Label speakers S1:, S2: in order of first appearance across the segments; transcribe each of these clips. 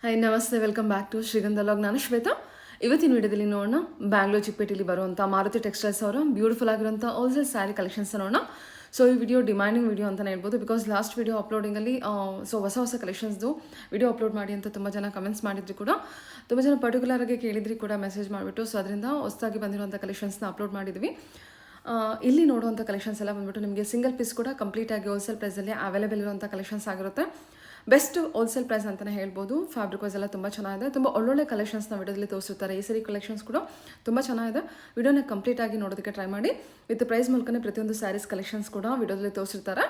S1: Hi ನಮಸ್ತೆ, welcome back to ಶ್ರೀಗಂಧ log. ನಾನು ಶ್ವೇತಾ. ಇವತ್ತಿನ ವಿಡಿಯೋದಲ್ಲಿ ನೋಡೋಣ ಬ್ಯಾಂಗ್ಳೂರ್ ಚಿಕ್ಕಪೇಟೆಯಲ್ಲಿ ಬರುವಂಥ ಮಾರುತಿ ಟೆಕ್ಸ್ಟೈಲ್ಸ್ ಅವರ ಬ್ಯೂಟಿಫುಲ್ ಆಗಿರುವಂಥ ಹೋಲ್ಸೇಲ್ ಸ್ಯಾರಿ ಕಲೆಕ್ಷನ್ಸ್ ನೋಡೋಣ. ಸೊ ಈ ವಿಡಿಯೋ ಡಿಮ್ಯಾಂಡಿಂಗ್ ವಿಡಿಯೋ ಅಂತಲೇ ಹೇಳ್ಬೋದು. ಬಿಕಾಸ್ ಲಾಸ್ಟ್ ವಿಡಿಯೋ ಅಪ್ಲೋಡಿಂಗಲ್ಲಿ ಹೊಸ ಕಲೆಕ್ಷನ್ಸ್ದು ವಿಡಿಯೋ ಅಪ್ಲೋಡ್ ಮಾಡಿ ಅಂತ ತುಂಬ ಜನ ಕಮೆಂಟ್ಸ್ ಮಾಡಿದ್ರು ಕೂಡ, ತುಂಬ ಜನ ಪರ್ಟಿಕ್ಯುಲರ್ ಆಗಿ ಕೇಳಿದ್ರಿ ಕೂಡ ಮೆಸೇಜ್ ಮಾಡಿಬಿಟ್ಟು. ಸೊ ಅದರಿಂದ ಹೊಸದಾಗಿ ಬಂದಿರುವಂಥ ಕಲೆಕ್ಷನ್ಸ್ನ ಅಪ್ಲೋಡ್ ಮಾಡಿದ್ವಿ. ಇಲ್ಲಿ ನೋಡುವಂಥ ಕಲೆಕ್ಷನ್ಸ್ ಎಲ್ಲ ಬಂದ್ಬಿಟ್ಟು ನಿಮಗೆ ಸಿಂಗಲ್ ಪೀಸ್ ಕೂಡ ಕಂಪ್ಲೀಟಾಗಿ ಹೋಲ್ಸೇಲ್ ಪ್ರೈಸಲ್ಲಿ ಅವೈಲೇಬಲ್ ಇರುವಂಥ ಕಲೆಕ್ಷನ್ಸ್ ಆಗಿರುತ್ತೆ. ಬೆಸ್ಟ್ ಹೋಲ್ಸೇಲ್ ಪ್ರೈಸ್ ಅಂತಲೇ ಹೇಳ್ಬೋದು. ಫ್ಯಾಬ್ರಿಕ್ ವೈಸ್ ಎಲ್ಲ ತುಂಬ ಚೆನ್ನಾಗಿದೆ. ತುಂಬ ಒಳ್ಳೊಳ್ಳೆ ಕಲೆಕ್ಷನ್ಸ್ನ ವಿಡಿಯೋದಲ್ಲಿ ತೋರಿಸಿರ್ತಾರೆ. ಈ ಸರಿ ಕಲೆಕ್ಷನ್ಸ್ ಕೂಡ ತುಂಬ ಚೆನ್ನಾಗಿದೆ. ವಿಡಿಯೋನ ಕಂಪ್ಲೀಟಾಗಿ ನೋಡೋದಕ್ಕೆ ಟ್ರೈ ಮಾಡಿ. ವಿತ್ ಪ್ರೈಸ್ ಮೂಲಕನೇ ಪ್ರತಿಯೊಂದು ಸ್ಯಾರೀಸ್ ಕಲೆಕ್ಷನ್ಸ್ ಕೂಡ ವಿಡಿಯೋದಲ್ಲಿ ತೋರಿಸಿರ್ತಾರೆ.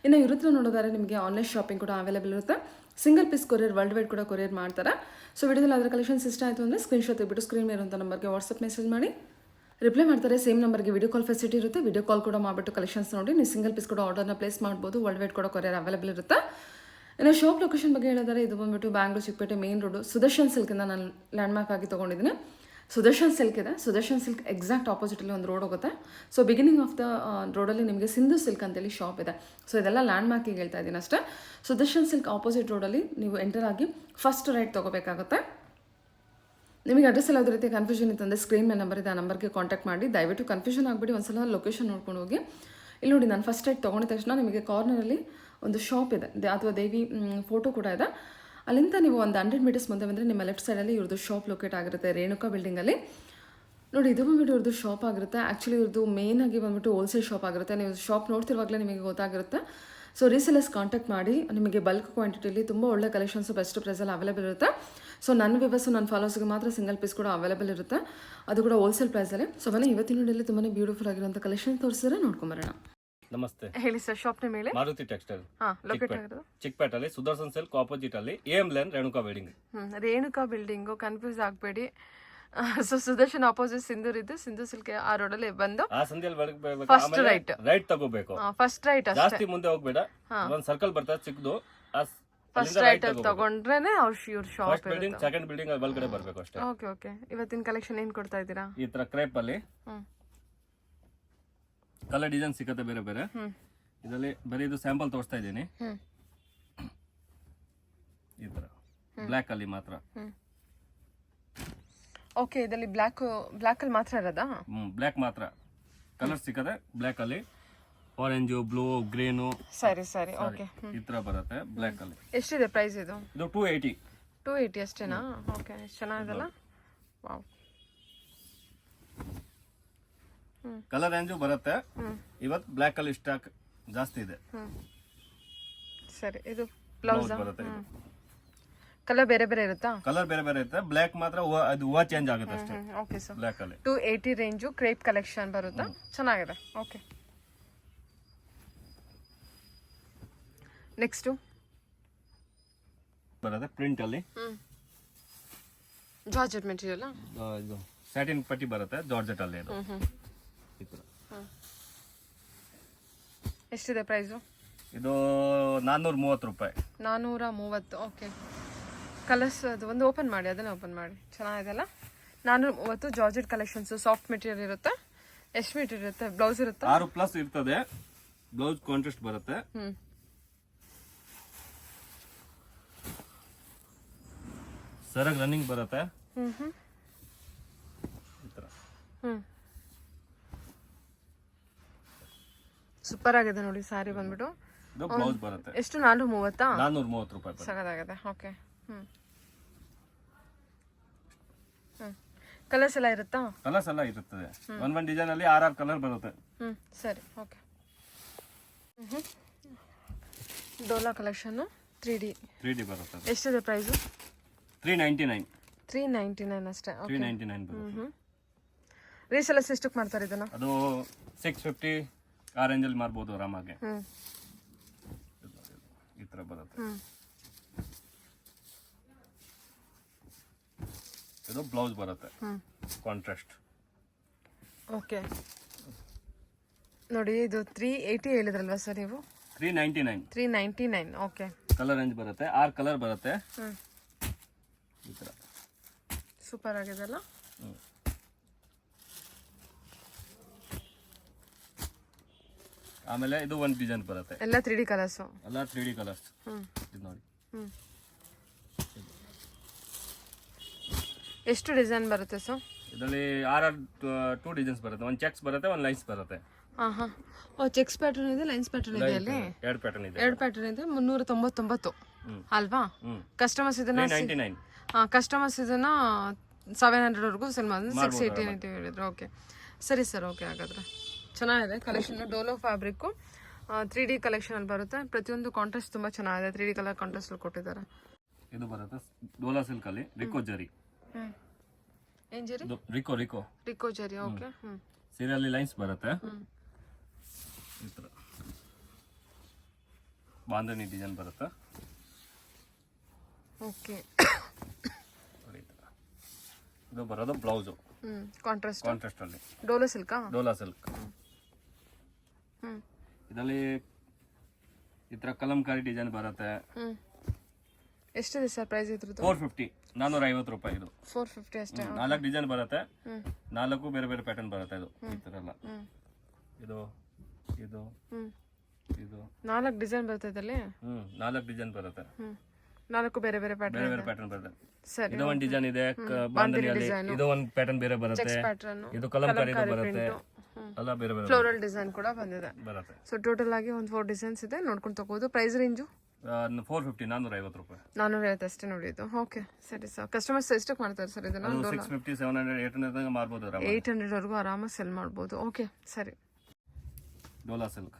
S1: ಇನ್ನು ಇವ್ರ ಹತ್ರ ನೋಡೋದಾದ್ರೆ ನಿಮಗೆ ಆನ್ಲೈನ್ ಶಾಪಿಂಗ್ ಕೂಡ ಅವೈಲೇಬಲ್ ಇರುತ್ತೆ. Single piece courier worldwide ಕೂಡ ಕೊರಿಯರ್ ಮಾಡ್ತಾರೆ. ಸೊ ವಿಡಿಯೋದಲ್ಲಿ ಅದರ ಕಲೆಕ್ಷನ್ಸ್ ಇಷ್ಟ ಆಯಿತು ಅಂದರೆ ಸ್ಕ್ರೀನ್ಶಾಟ್ ತೆಗೆಬಿಟ್ಟು ಸ್ಕ್ರೀನ್ ಇರುವಂಥ ನಂಬರ್ಗೆ ವಾಟ್ಸಪ್ ಮೆಸೇಜ್ ಮಾಡಿ ರಿಪ್ಲೈ ಮಾಡ್ತಾರೆ. ಸೇಮ್ ನಂಬರ್ಗೆ ವಿಡಿಯೋ ಕಾಲ್ ಫೆಸಿಲಿಟಿ ಇರುತ್ತೆ. ವಿಡಿಯೋ ಕಾಲ್ ಕೂಡ ಮಾಡಿಬಿಟ್ಟು ಕಲೆಕ್ಷನ್ಸ್ ನೋಡಿ ನೀವು ಸಿಂಗಲ್ ಪೀಸ್ ಕೂಡ ಆರ್ಡರ್ನ ಪ್ಲೇಸ್ ಮಾಡ್ಬೋದು. ವರ್ಲ್ಡ್ ವೈಡ್ ಕೂಡ ಕೊರಿಯರ್ ಅವೈಲೇಬಲ್ ಇರುತ್ತೆ. ಇನ್ನು ಶಾಪ್ ಲೊಕೇಶನ್ ಬಗ್ಗೆ ಹೇಳಿದರೆ ಇದು ಬಂದುಬಿಟ್ಟು ಬ್ಯಾಂಗ್ಳೂರ್ ಚಿಕ್ಕಪೇಟೆ ಮೇನ್ ರೋಡು ಸುದರ್ಶನ್ ಸಿಲ್ಕಿಂದ ನಾನು ಲ್ಯಾಂಡ್ಮಾರ್ಕ್ ಆಗಿ ತೊಗೊಂಡಿದ್ದೀನಿ. ಸುದರ್ಶನ್ ಸಿಲ್ಕ್ ಇದೆ. ಸುದರ್ಶನ್ ಸಿಲ್ಕ್ ಎಕ್ಸಾಕ್ಟ್ ಆಪೋಸಿಟಲ್ಲಿ ಒಂದು ರೋಡ್ ಹೋಗುತ್ತೆ. ಸೊ ಬಿಗಿನಿಂಗ್ ಆಫ್ ದ ರೋಡಲ್ಲಿ ನಿಮಗೆ ಸಿಂಧು ಸಿಲ್ಕ್ ಅಂತೇಳಿ ಶಾಪ್ ಇದೆ. ಸೊ ಇದೆಲ್ಲ ಲ್ಯಾಂಡ್ಮಾರ್ಕಿಗೆ ಹೇಳ್ತಾ ಇದ್ದೀನಿ ಅಷ್ಟೇ. ಸುದರ್ಶನ್ ಸಿಲ್ಕ್ ಆಪೋಸಿಟ್ ರೋಡಲ್ಲಿ ನೀವು ಎಂಟರ್ ಆಗಿ ಫಸ್ಟ್ ರೈಟ್ ತೊಗೋಬೇಕಾಗುತ್ತೆ. ನಿಮಗೆ ಅಡ್ರೆಸ್ ಎಲ್ಲ ಯಾವುದೇ ರೀತಿ ಕನ್ಫ್ಯೂಷನ್ ಇತ್ತಂದರೆ ಸ್ಕ್ರೀನ್ ಮೇಲೆ ನಂಬರ್ ಇದೆ, ಆ ನಂಬರ್ಗೆ ಕಾಂಟ್ಯಾಕ್ಟ್ ಮಾಡಿ. ದಯವಿಟ್ಟು ಕನ್ಫ್ಯೂಷನ್ ಆಗಿಬಿಡಿ, ಒಂದ್ಸಲ ಲೊಕೇಶನ್ ನೋಡ್ಕೊಂಡು ಹೋಗಿ. ಇಲ್ಲಿ ನೋಡಿ, ನಾನು ಫಸ್ಟ್ ರೈಟ್ ತೊಗೊಂಡ ತಕ್ಷಣ ನಿಮಗೆ ಕಾರ್ನರಲ್ಲಿ ಒಂದು ಶಾಪ್ ಇದೆ, ಅಥವಾ ದೇವಿ ಫೋಟೋ ಕೂಡ ಇದೆ. ಅಲ್ಲಿಂದ ನೀವು ಒಂದು 100 ಮೀಟರ್ಸ್ ಮುಂದೆ ಬಂದರೆ ನಿಮ್ಮ ಲೆಫ್ಟ್ ಸೈಡಲ್ಲಿ ಇವ್ರದ್ದು ಶಾಪ್ ಲೊಕೇಟ್ ಆಗಿರುತ್ತೆ, ರೇಣುಕಾ ಬಿಲ್ಡಿಂಗಲ್ಲಿ. ನೋಡಿ, ಇದು ಬಂದ್ಬಿಟ್ಟು ಇವ್ರದ್ದು ಶಾಪ್ ಆಗಿರುತ್ತೆ. ಆ್ಯಕ್ಚುಲಿ ಇವ್ರದ್ದು ಮೇನ್ ಆಗಿ ಬಂದ್ಬಿಟ್ಟು ಹೋಲ್ಸೇಲ್ ಶಾಪ್ ಆಗಿರುತ್ತೆ. ನೀವು ಶಾಪ್ ನೋಡ್ತಿರುವಾಗಲೇ ನಿಮಗೆ ಗೊತ್ತಾಗಿರುತ್ತೆ. ಸೊ ರೀಸೇಲರ್ಸ್ ಕಾಂಟ್ಯಾಕ್ಟ್ ಮಾಡಿ. ನಿಮಗೆ ಬಲ್ಕ್ ಕ್ವಾಂಟಿಟಿಯಲ್ಲಿ ತುಂಬ ಒಳ್ಳೆ ಕಲೆಕ್ಷನ್ಸು ಬೆಸ್ಟ್ ಪ್ರೈಸಲ್ಲಿ ಅವೈಲೇಬಲ್ ಇರುತ್ತೆ. ಸೊ ನನ್ನ ವ್ಯೂವರ್ಸು ನನ್ನ ಫಾಲೋವರ್ಸ್ಗೆ ಮಾತ್ರ ಸಿಂಗಲ್ ಪೀಸ್ ಕೂಡ ಅವೈಲೇಬಲ್ ಇರುತ್ತೆ, ಅದು ಕೂಡ ಹೋಲ್ಸೇಲ್ ಪ್ರೈಸಲ್ಲಿ. ಸೊ ಬನ್ನಿ ಇವತ್ತಿನ ವಿಡಿಯೋಲಿ ತುಂಬಾ ಬ್ಯೂಟಿಫುಲ್ ಆಗಿರುವಂಥ ಕಲೆಕ್ಷನ್ ತೋರಿಸಿದ್ರೆ ನೋಡ್ಕೊಂಬರೋಣ.
S2: ನಮಸ್ತೆ,
S1: ಹೇಳಿ ಸರ್. ಶಾಪ್ ನೇಮ್ ಹೇಳಿ.
S2: ಮಾರುತಿ ಟೆಕ್ಸ್ಟೈಲ್,
S1: ಲೊಕೇಟ್ ಆಗಿರೋದು
S2: ಚಿಕ್ಕಪೇಟೆಯಲ್ಲಿ ಸುದರ್ಶನ್ ಸಿಲ್ಕ್ ಆಪೋಸಿಟ್ ಅಲ್ಲಿ M line Renuka building.
S1: Renuka building confuse ಆಗಬೇಡಿ. ಸೊ ಸುದರ್ಶನ್ ಆಪೋಸಿಟ್ ಸಿಂಧೂರ್ ಇದ್ದು ಸಿಂಧು ಸಿಲ್ಕ್ ಆ ರೋಡಲ್ಲಿ ಬಂದು
S2: ಆ ಸಂಧಿಯಲ್ಲಿ
S1: ಫಸ್ಟ್ ರೈಟ್
S2: ತಗೋಬೇಕು.
S1: ಫಸ್ಟ್ ರೈಟ್
S2: ಜಾಸ್ತಿ ಮುಂದೆ ಹೋಗ್ಬೇಡ, ಒಂದ್ ಸರ್ಕಲ್ ಬರ್ತದೆ ಚಿಕ್ಕದು,
S1: ಫಸ್ಟ್ ರೈಟ್ ತಗೊಂಡ್ರೇನೆ ಇವ್ರ ಶಾಪ್
S2: ಬಿಲ್ಡಿಂಗ್ ಸೆಕೆಂಡ್ ಬಿಲ್ಡಿಂಗ್ ಒಳಗಡೆ ಬರ್ಬೇಕು ಅಷ್ಟೇ.
S1: ಓಕೆ. ಇವತ್ತಿನ ಕಲೆಕ್ಷನ್ ಏನ್ ಕೊಡ್ತಾ ಇದ್ದೀರಾ?
S2: ಈ ತರ ಕ್ರೇಪ್ ಅಲ್ಲಿ ಕಲರ್ ಡಿಸೈನ್ ಸಿಗುತ್ತೆ ಬೇರೆ ಬೇರೆ. ಇದರಲ್ಲಿ ಬರೀ ಇದು ಸ್ಯಾಂಪಲ್ ತೋರಿಸ್ತಾ ಇದ್ದೀನಿ. ಈ ತರ ಬ್ಲಾಕ್ ಅಲ್ಲಿ ಮಾತ್ರ.
S1: ಓಕೆ, ಇದರಲ್ಲಿ ಬ್ಲಾಕ್ ಅಲ್ಲಿ ಮಾತ್ರ ಇರೋದಾ?
S2: ಬ್ಲಾಕ್ ಮಾತ್ರ ಕಲರ್ ಸಿಕ್ಕದೆ. ಬ್ಲಾಕ್ ಅಲ್ಲಿ ಆರೆಂಜು, ಬ್ಲೂ, ಗ್ರೀನು.
S1: ಸರಿ ಓಕೆ.
S2: ಈ ತರ ಬರುತ್ತೆ ಬ್ಲಾಕ್ ಅಲ್ಲಿ.
S1: ಎಷ್ಟಿದೆ ಪ್ರೈಸ್ ಇದು?
S2: ಇದು 280
S1: ಅಷ್ಟೇನಾ? ಓಕೆ, ಚೆನ್ನಾಗಿದಲ್ಲ. ವಾವ್.
S2: ಕಲರ್ ರೇಂಜು ಬರುತ್ತೆ. ಇವತ್ತು ಬ್ಲಾಕ್ ಅಲ್ಲಿ ಸ್ಟಾಕ್ ಜಾಸ್ತಿ ಇದೆ.
S1: ಸರಿ, ಇದು ಬ್ಲೌಸ್
S2: ಬರುತ್ತೆ.
S1: ಕಲರ್ ಬೇರೆ ಬೇರೆ ಇರುತ್ತಾ?
S2: ಕಲರ್ ಬೇರೆ ಬೇರೆ ಇರುತ್ತೆ. ಬ್ಲಾಕ್ ಮಾತ್ರ ಅದು ಹೂವ ಚೇಂಜ್ ಆಗುತ್ತೆ ಅಷ್ಟೇ.
S1: Okay sir.
S2: ಬ್ಲಾಕ್ ಅಲ್ಲಿ
S1: 280 ರೇಂಜು ಕ್ರೇಪ್ ಕಲೆಕ್ಷನ್ ಬರುತ್ತಾ? ಚೆನ್ನಾಗಿದೆ. ಓಕೆ, ನೆಕ್ಸ್ಟ್
S2: ಬರುತ್ತೆ ಪ್ರಿಂಟ್ ಅಲ್ಲಿ.
S1: ಜಾರ್ಜೆಟ್ ಮೆಟೀರಿಯಲ್,
S2: ಇದು ಸ್ಯಾಟಿನ್ ಪಟ್ಟಿ ಬರುತ್ತೆ ಜಾರ್ಜೆಟ್ ಅಲ್ಲಿ. ಇದು ಈ ತರ.
S1: ಎಷ್ಟಿದೆ ಪ್ರೈಸು?
S2: ಇದು 430 ರೂಪಾಯಿ.
S1: 430. ಓಕೆ. ಕಲರ್ಸ್ ಅದು ಒಂದು ಓಪನ್ ಮಾಡಿ, ಅದನ್ನ ಓಪನ್ ಮಾಡಿ. ಚೆನ್ನಾಗಿದೆಲ್ಲ. 430 ಜಾರ್ಜೆಟ್ ಕಲೆಕ್ಷನ್ಸ್. ಸಾಫ್ಟ್ ಮೆಟೀರಿಯಲ್ ಇರುತ್ತೆ. ಎಷ್ಟು ಮೀಟರ್ ಇರುತ್ತೆ? ಬ್ಲೌಸ್ ಇರುತ್ತೆ
S2: 6+ ಇರ್ತದೆ. ಬ್ಲೌಸ್ ಕಾಂಟ್ರಾಸ್ಟ್ ಬರುತ್ತೆ. ಸರಗ್ ರನ್ನಿಂಗ್ ಬರುತ್ತೆ. ಈ ತರ
S1: ಸೂಪರ್ ಆಗಿದೆ ನೋಡಿ ಸಾರಿ ಬಂದ್ಬಿಟ್ಟು.
S2: ಇದು ಬ್ಲೌಸ್ ಬರುತ್ತೆ.
S1: ಎಷ್ಟು? 430.
S2: 430 ರೂಪಾಯಿ ಬರುತ್ತೆ.
S1: ಸಗದಾಗಿದೆ. ಓಕೆ. ಕಲರ್ಸ್ ಎಲ್ಲ ಇರುತ್ತಾ?
S2: ಕಲರ್ಸ್ ಎಲ್ಲ ಇರುತ್ತದೆ. ಒಂದ್ ಡಿಸೈನ್ ಅಲ್ಲಿ 6 ಕಲರ್ ಬರುತ್ತೆ.
S1: ಸರಿ, ಓಕೆ. ಡೋಲಾ ಕಲೆಕ್ಷನ್ 3D
S2: ಬರುತ್ತೆ.
S1: ಎಷ್ಟಿದೆ ಪ್ರೈಸು?
S2: 399
S1: ಅಷ್ಟೇ.
S2: 399 ಬರುತ್ತೆ.
S1: ರೀಸೆಲ್ಲರ್ಸ್ ಎಷ್ಟಕ್ಕೆ ಮಾಡ್ತಾರೆ ಇದನ್ನ?
S2: ಅದು 650 ಆ ರೇಂಜ್ ಅಲ್ಲಿ ಮಾರ್ಬೋದು ಆರಾಮಾಗಿ. ಈ ತರ ಬರುತ್ತೆ. ಇದು ಬ್ಲೌಸ್ ಬರುತ್ತೆ ಕಾಂಟ್ರಾಸ್ಟ್.
S1: ಓಕೆ, ನೋಡಿ ಇದು 380 ಹೇಳಿದ್ರಲ್ವಾ ಸರ್ ನೀವು? 399. ಓಕೆ.
S2: ಕಲರ್ ರೇಂಜ್ ಬರುತ್ತೆ. 6 ಕಲರ್ ಬರುತ್ತೆ. ಈ ತರ
S1: ಸೂಪರ್ ಆಗಿದೆ ಅಲ್ಲ.
S2: ಆಮೇಲೆ ಇದು ಒಂದು ಡಿಸೈನ್ ಬರುತ್ತೆ.
S1: ಎಲ್ಲ 3D ಕಲರ್ಸ್.
S2: ಎಲ್ಲ 3D ಕಲರ್ಸ್. ಇದು ನೋಡಿ.
S1: ಎಷ್ಟು ಡಿಸೈನ್ ಬರುತ್ತೆ ಸರ್?
S2: ಇದರಲ್ಲಿ ಟೂ ಡಿಸೈನ್ಸ್ ಬರುತ್ತೆ, ಒಂದು ಚೆಕ್ಸ್ ಬರುತ್ತೆ, ಒಂದು ಲೈನ್ಸ್ ಬರುತ್ತೆ.
S1: ಹಾಂ ಹಾಂ. ಓ, ಚೆಕ್ಸ್ ಪ್ಯಾಟರ್ನ್ ಇದೆ, ಲೈನ್ಸ್ ಪ್ಯಾಟರ್ನ್ ಇದೆ ಅಲ್ಲಿ.
S2: ಎರಡು ಪ್ಯಾಟರ್ನ್ ಇದೆ.
S1: ಎರಡು ಪ್ಯಾಟರ್ನ್ ಇದೆ. 399 ಅಲ್ವಾ? ಕಸ್ಟಮರ್ಸ್ ಇದನ್ನ
S2: 399.
S1: ಕಸ್ಟಮರ್ಸ್ ಇದನ್ನ 700ವರೆಗೂ ಸೆಲ್ ಮಾಡಿದ್ರೆ 680 ಹೇಳಿದ್ರು. ಓಕೆ ಸರಿ ಸರ್. ಓಕೆ, ಹಾಗಾದ್ರೆ ಚೆನ್ನಾಗಿದೆ collection. Dolo fabric 3D collection ಅಲ್ಲಿ ಬರುತ್ತೆ. ಪ್ರತಿಯೊಂದು ಕಾಂಟ್ರಾಸ್ಟ್ ತುಂಬಾ ಚೆನ್ನಾಗಿದೆ. 3D ಕಲರ್ ಕಾಂಟ್ರಾಸ್ಟ್ ಅಲ್ಲಿ ಕೊಟ್ಟಿದ್ದಾರೆ.
S2: ಇದು ಬರುತ್ತೆ ಡೋಲಾ ಸಿಲ್ಕ್ ಅಲ್ಲಿ ರಿಕೋ ಜರಿ.
S1: ಏನ್ ಜರಿ?
S2: ರಿಕೋ ರಿಕೋ
S1: ರಿಕೋ ಜರಿ. ಓಕೆ.
S2: ಸೀರೆಯಲ್ಲಿ ಲೈನ್ಸ್ ಬರುತ್ತೆ. ಈ ಥರ ಬಾಂಧನಿ ಡಿಸೈನ್ ಬರುತ್ತೆ.
S1: ಓಕೆ.
S2: ಇದು ಬರೋದು ಬ್ಲೌಸು
S1: ಕಾಂಟ್ರಾಸ್ಟ್
S2: ಅಲ್ಲಿ
S1: ಡೋಲೋ ಸಿಲ್ಕಾ?
S2: ಡೋಲಾ ಸಿಲ್ಕ್. ಇದರಲ್ಲಿ ಈ ಥರ ಕಲಂಕಾರಿ ಡಿಸೈನ್ ಬರುತ್ತೆ.
S1: ಎಷ್ಟಿದೆ ಸರ್ ಪ್ರೈಸ್ ಇದ್ರದ್ದು?
S2: 450, 450 ರೂಪಾಯಿ. ಇದು
S1: 450 ಅಷ್ಟೇ.
S2: 4 ಡಿಸೈನ್ ಬರುತ್ತೆ, 4 ಬೇರೆ ಬೇರೆ ಪ್ಯಾಟರ್ನ್ ಬರುತ್ತೆ. ಇದು ಈ ಥರ ಎಲ್ಲ. ಇದು ಇದು ಇದು
S1: 4 ಡಿಸೈನ್ ಬರುತ್ತೆ ಇದರಲ್ಲಿ.
S2: 4 ಡಿಸೈನ್ ಬರುತ್ತೆ,
S1: 4 ಬೇರೆ ಬೇರೆ ಪ್ಯಾಟರ್ನ್.
S2: ಬೇರೆ ಬೇರೆ ಪ್ಯಾಟರ್ನ್ ಬರುತ್ತೆ.
S1: ಸರಿ.
S2: ಇದು ಒಂದು ಡಿಸೈನ್ ಇದೆ ಬಾಂಧನಿಯಲ್ಲಿ. ಇದು ಒಂದು ಪ್ಯಾಟರ್ನ್ ಬೇರೆ ಬರುತ್ತೆ. ಇದು ಕಲಂಕಾರಿ ಬರುತ್ತೆ. ಎಲ್ಲ ಬೇರೆ ಬೇರೆ
S1: ಫ್ಲೋರಲ್ ಡಿಸೈನ್ ಕೂಡ ಬಂದಿದೆ
S2: ಬರುತ್ತೆ.
S1: ಸೊ ಟೋಟಲ್ ಆಗಿ ಒಂದು 4 ಡಿಸೈನ್ಸ್ ಇದೆ. ನೋಡ್ಕೊಂಡು ತಗೋದು. ಪ್ರೈಸ್ ರೇಂಜು
S2: 450, 450 ರೂಪಾಯಿ.
S1: 450 ಅಷ್ಟೇ ನೋಡಿ ಇದು. ಓಕೆ ಸರಿ ಸರ್. ಕಸ್ಟಮರ್ಸ್ ಎಷ್ಟಕ್ಕೆ ಮಾಡ್ತಾರೆ ಸರ್ ಇದನ್ನ?
S2: 650, 700, 800 ಮಾರ್ಬೋದು.
S1: 800 ವರೆಗೂ ಆರಾಮಾಗಿ ಸೆಲ್ ಮಾಡ್ಬೋದು. ಓಕೆ ಸರಿ.
S2: ಡೋಲಾ ಸಿಲ್ಕ್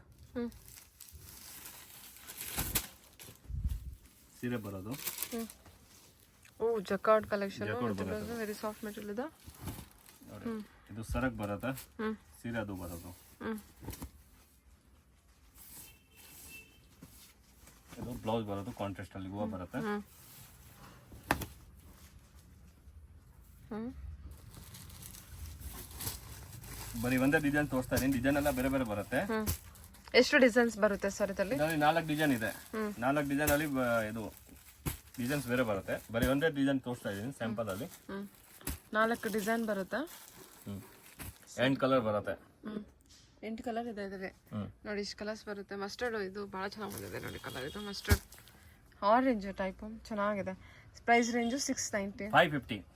S2: ಸೀರೆ ಬರೋದು.
S1: Oh, jacquard collection. Very soft material ಇದೆ.
S2: ಇದು ಸರಕ್ ಬರುತ್ತೆ, ಸೀರೆ ಅದು ಬರೋದು. ಇದು ಬ್ಲೌಸ್ ಬರೋದು ಕಾಂಟ್ರಾಸ್ಟ್ ಅಲ್ಲಿ ಹೂವು ಬರುತ್ತೆ. ಬರೀ ಒಂದೇ ಡಿಸೈನ್ ತೋರಿಸ್ತಾ ಇದೀನಿ. ಡಿಸೈನ್ ಎಲ್ಲ ಬೇರೆ ಬೇರೆ ಬರುತ್ತೆ.
S1: ಎಷ್ಟು ಡಿಸೈನ್ಸ್ ಬರುತ್ತೆ ಸರ್ ಇದರಲ್ಲಿ?
S2: 4 ಡಿಸೈನ್ ಇದೆ. 4 ಡಿಸೈನ್ ಅಲ್ಲಿ ಇದು ಡಿಸೈನ್ಸ್ ಬೇರೆ ಬರುತ್ತೆ. ಬರೀ ಒಂದೇ ಡಿಸೈನ್ ತೋರಿಸ್ತಾ ಇದೀನಿ ಸ್ಯಾಂಪಲ್ ಅಲ್ಲಿ.
S1: 4 ಡಿಸೈನ್ ಬರುತ್ತೆ.
S2: ಎಂಡ್ ಕಲರ್ ಬರುತ್ತೆ.
S1: 8 ಕಲರ್ ಇದೆ ಇದರಲ್ಲಿ. ನೋಡಿ ಇಷ್ಟು ಕಲರ್ಸ್ ಬರುತ್ತೆ. ಮಸ್ಟರ್ಡ್ ಇದು ಭಾಳ ಚೆನ್ನಾಗಿ ಬಂದಿದೆ ನೋಡಿ ಕಲರ್. ಇದು ಮಸ್ಟರ್ಡ್ ಆರೆಂಜ್ ಟೈಪ್ ಚೆನ್ನಾಗಿದೆ. ಪ್ರೈಸ್ ರೇಂಜು 690,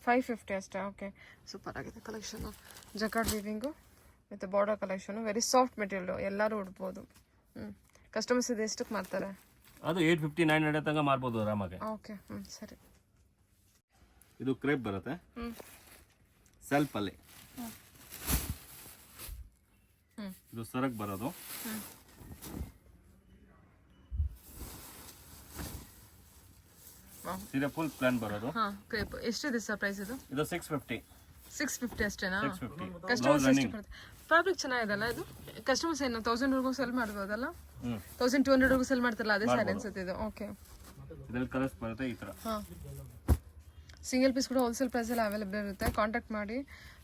S1: 550 ಅಷ್ಟೇ. ಓಕೆ, ಸೂಪರ್ ಆಗಿದೆ ಕಲೆಕ್ಷನ್. ಜಕಾರ್ಡ್ ವೀವಿಂಗು ಮತ್ತು border collection. Very soft material, ಎಲ್ಲರೂ ಉಡ್ಬೋದು. ಕಸ್ಟಮರ್ಸ್ ಇದು ಎಷ್ಟಕ್ಕೆ ಮಾಡ್ತಾರೆ?
S2: ಅದು 850, 900 ತನಕ ಮಾರ್ಬೋದು ಆರಾಮಾಗಿ.
S1: ಓಕೆ ಸರಿ.
S2: ಇದು ಕ್ರೇಪ್ ಬರುತ್ತೆ ಸೆಲ್ಫ್ ಅಲ್ಲಿ. ಇದು ಸರಕ್ ಬರೋದು. ಸೀರೆ ಫುಲ್ ಪ್ಲಾನ್ ಬರೋದು.
S1: ಕ್ರೇಪ್ ಎಷ್ಟಿದೆ ಸರ್ ಪ್ರೈಸ್ ಇದು?
S2: ಇದು 650.
S1: 650 ಅಷ್ಟೇನಾ?
S2: 650.
S1: ಕಸ್ಟಮರ್ಸ್ ಫ್ಯಾಬ್ರಿಕ್ ಚೆನ್ನಾಗಿದೆಲ್ಲ ಇದು. ಕಸ್ಟಮರ್ಸ್ ಏನು 1000 ವರೆಗೂ ಸೆಲ್ ಮಾಡ್ಬೋದಲ್ಲ? 1200 ವರೆಗೂ ಸೆಲ್ ಮಾಡ್ತಾರಲ್ಲ, ಅದೇ ಸ್ಯಾರಿ ಅನ್ಸುತ್ತೆ ಇದು. ಓಕೆ.
S2: ಇದರಲ್ಲಿ ಕಲರ್ಸ್ ಬರುತ್ತೆ ಈ ತರ.
S1: ಸಿಂಗಲ್ ಪೀಸ್ ಕೂಡ ಹೋಲ್ಸೇಲ್ ಪ್ರೈಸಲ್ಲಿ ಅವೈಲೇಬಲ್ ಇರುತ್ತೆ. ಕಾಂಟ್ಯಾಕ್ಟ್ ಮಾಡಿ.